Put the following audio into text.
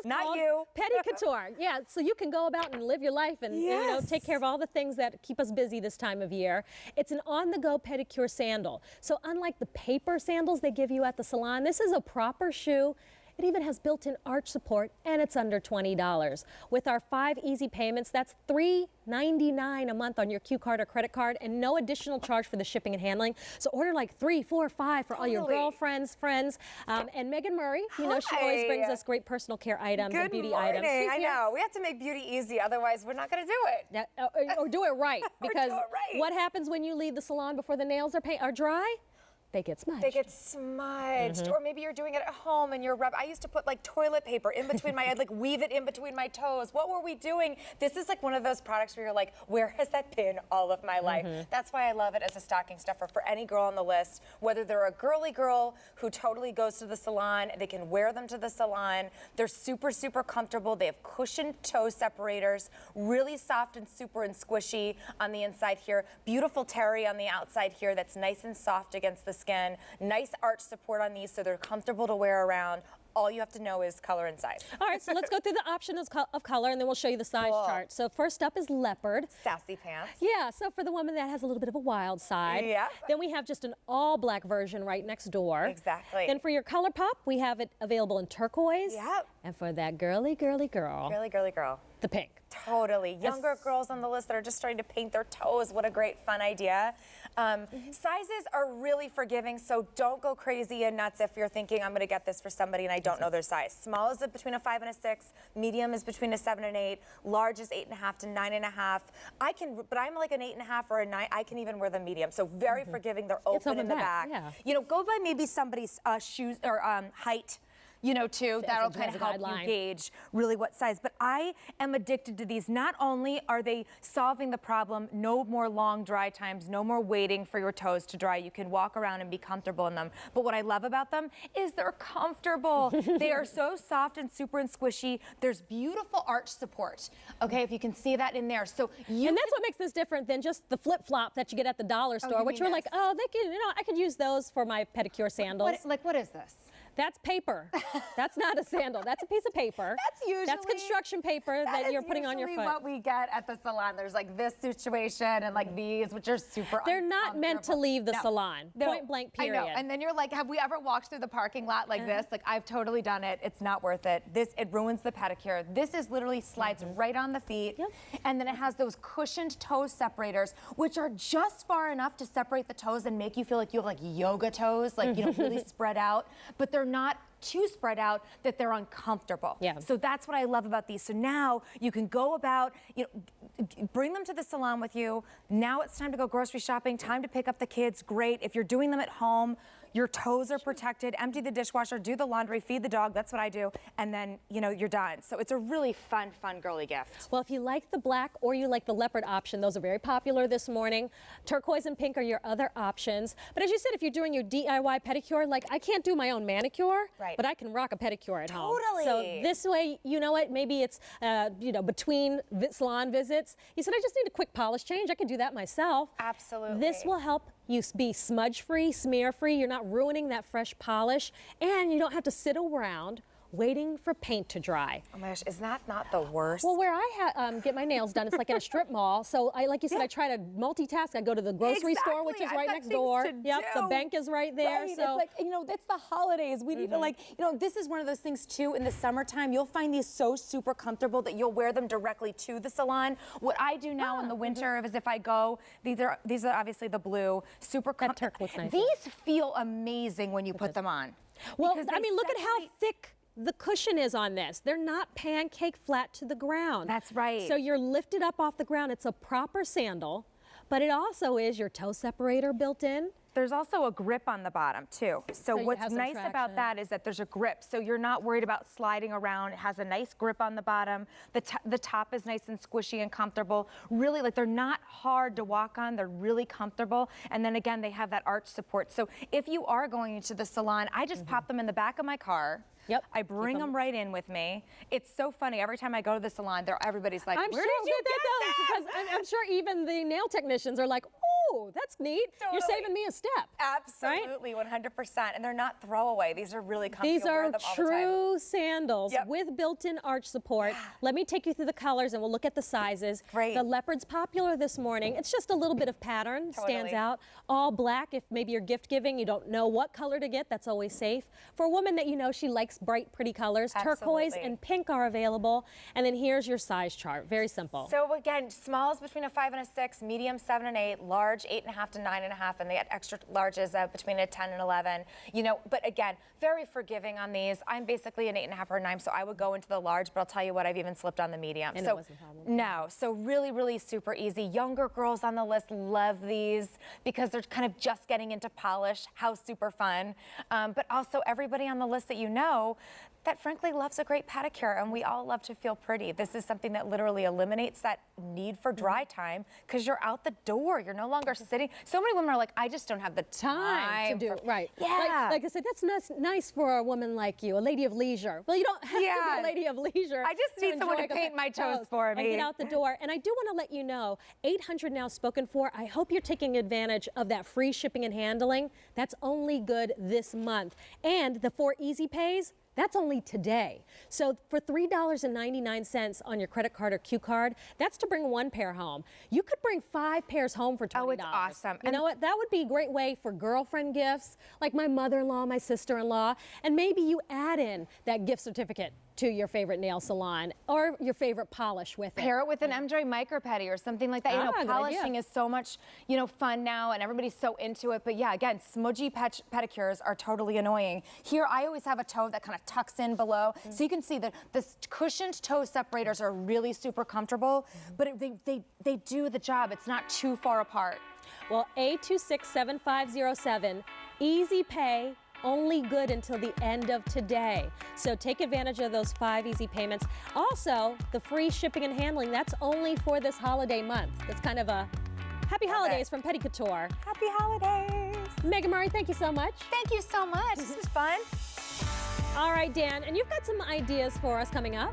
is Not called you. Pedi Couture. Yeah, so you can go about and live your life and you know, take care of all the things that keep us busy this time of year. It's an on-the-go pedicure sandal. So unlike the paper sandals they give you at the salon, this is a proper shoe. It even has built-in arch support, and it's under $20. With our 5 easy payments, that's $3.99 a month on your Q card or credit card, and no additional charge for the shipping and handling. So order like 3, 4, 5 for all your girlfriends, friends. And Megan Murray, you know, she always brings us great personal care items and beauty items. I know. We have to make beauty easy, otherwise we're not going to do it. Yeah, or do it right, because do it right. what happens when you leave the salon before the nails are dry? They get smudged. They get smudged. Or maybe you're doing it at home and you're I used to put like toilet paper in between I'd like weave it in between my toes. What were we doing? This is like one of those products where you're like, where has that been all of my life? That's why I love it as a stocking stuffer for any girl on the list, whether they're a girly girl who totally goes to the salon, they can wear them to the salon. They're super, super comfortable. They have cushioned toe separators, really soft and super and squishy on the inside here. Beautiful terry on the outside here that's nice and soft against the skin. Nice arch support on these so they're comfortable to wear around. All you have to know is color and size. All right, so let's go through the options of color, and then we'll show you the size chart. So first up is Leopard. Sassy pants. Yeah, so for the woman that has a little bit of a wild side. Yeah. Then we have just an all-black version right next door. Exactly. Then for your color pop, we have it available in turquoise. Yep. And for that girly girl, Girly girl. the pink. Totally. Younger girls on the list that are just starting to paint their toes. What a great, fun idea. Sizes are really forgiving, so don't go crazy and nuts if you're thinking, I'm going to get this for somebody and I don't know their size. Small is between a 5 and a 6. Medium is between a 7 and 8. Large is 8.5 to 9.5. But I'm like an 8.5 or a 9. I can even wear the medium. So very forgiving. They're open in the back. Yeah. You know, go by maybe somebody's shoes or height. You know, too, that'll kind of help you gauge really what size. But I am addicted to these. Not only are they solving the problem, no more long dry times, no more waiting for your toes to dry. You can walk around and be comfortable in them. But what I love about them is they're comfortable. They are so soft and super and squishy. There's beautiful arch support. Okay, if you can see that in there. So and that's what makes this different than just the flip-flop that you get at the dollar store, which you're like, oh, they can, you know, I could use those for my pedicure sandals. What is this? That's paper. That's not a sandal. That's a piece of paper. That's construction paper that you're putting on your foot. That's usually what we get at the salon. There's like this situation and like these, which are super They're not meant to leave the salon. No. Point blank, period. I know. And then you're like, have we ever walked through the parking lot like this? Like, I've totally done it. It's not worth it. It ruins the pedicure. This is literally slides right on the feet. Yep. And then it has those cushioned toe separators, which are just far enough to separate the toes and make you feel like you have like yoga toes, like, you know, really spread out. But they're not too spread out that they're uncomfortable. Yeah. So that's what I love about these. So now you can go about, you know, bring them to the salon with you. Now it's time to go grocery shopping, time to pick up the kids. Great. If you're doing them at home, your toes are protected. Empty the dishwasher, do the laundry, feed the dog. That's what I do. And then, you know, you're done. So it's a really fun, girly gift. Well, if you like the black or you like the leopard option, those are very popular this morning. Turquoise and pink are your other options. But as you said, if you're doing your DIY pedicure, like I can't do my own manicure, but I can rock a pedicure at home. Totally. So this way, you know what, maybe it's, you know, between salon visits. You said, I just need a quick polish change. I can do that myself. Absolutely. This will help you be smudge-free, smear-free. You're not ruining that fresh polish, and you don't have to sit around waiting for paint to dry. Oh my gosh, is that not the worst? Well, where I get my nails done, it's like in a strip mall. So I, like you said, I try to multitask. I go to the grocery store, which is right next door. Yep, the bank is right there. Right. So it's like, you know, it's the holidays. We need to like, you know, this is one of those things too. In the summertime, you'll find these so super comfortable that you'll wear them directly to the salon. What I do now in the winter is if I go, these are obviously the blue, super comfortable. That turquoise nice. These feel amazing when you put them on. Well, I mean, look at how thick the cushion is on this. They're not pancake flat to the ground. That's right. So you're lifted up off the ground. It's a proper sandal, but it also is your toe separator built in. There's also a grip on the bottom too. So what's nice about that is that there's a grip. So you're not worried about sliding around. It has a nice grip on the bottom. The top is nice and squishy and comfortable. Really, like, they're not hard to walk on. They're really comfortable. And then again, they have that arch support. So if you are going into the salon, I just pop them in the back of my car. Yep. I bring them right in with me. It's so funny. Every time I go to the salon, everybody's like, I'm where sure did you get those? Because I'm sure even the nail technicians are like, oh, ooh, that's neat. You're Totally. saving me a step. Absolutely, 100%. And they're not throwaway. These are really comfy. These You'll wear are them all the time. true sandals Yep. with built-in arch support. Let me take you through the colors and we'll look at the sizes. Great. The leopard's popular this morning. It's just a little bit of pattern, stands Totally. out. All black, if maybe you're gift giving, you don't know what color to get, that's always safe. For a woman that you know she likes bright, pretty colors, turquoise Absolutely. and pink are available. And then here's your size chart, very simple. So again, small is between a 5 and a 6, medium 7 and 8, large 8.5 to 9.5, and they get extra larges between a 10 and 11. You know, but again, very forgiving on these. I'm basically an 8.5 or a 9, so I would go into the large. But I'll tell you what, I've even slipped on the medium. And so it wasn't a problem. no, so really, really super easy. Younger girls on the list love these because they're kind of just getting into polish. How super fun! But also everybody on the list that you know that frankly loves a great pedicure, and we all love to feel pretty. This is something that literally eliminates that need for dry time because you're out the door. You're no longer sitting. So many women are like, I just don't have the Time to do for-" right. Yeah. Like I said, that's nice for a woman like you, a lady of leisure. Well, you don't have to be a lady of leisure. I just need someone to enjoy paint my toes for me. and get out the door. And I do want to let you know, 800 now spoken for. I hope you're taking advantage of that free shipping and handling. That's only good this month. And the 4 easy pays. That's only today. So for $3.99 on your credit card or Q card, that's to bring 1 pair home. You could bring 5 pairs home for $20. Oh, it's awesome. You know what? That would be a great way for girlfriend gifts, like my mother-in-law, my sister-in-law, and maybe you add in that gift certificate to your favorite nail salon or your favorite polish with it. Pair it with an MJ micro pedi or something like that. You know, good polishing idea. is so much, you know, fun now, and everybody's so into it. But yeah, again, smudgy pedicures are totally annoying. Here, I always have a toe that kind of tucks in below, so you can see that the cushioned toe separators are really super comfortable, but they do the job. It's not too far apart. Well, A267507, easy pay, only good until the end of today. So take advantage of those 5 easy payments. Also, the free shipping and handling, that's only for this holiday month. That's kind of a happy holidays from Pedi Couture. Happy holidays. Megan Murray, thank you so much. Thank you so much. This is fun. All right, Dan, and you've got some ideas for us coming up.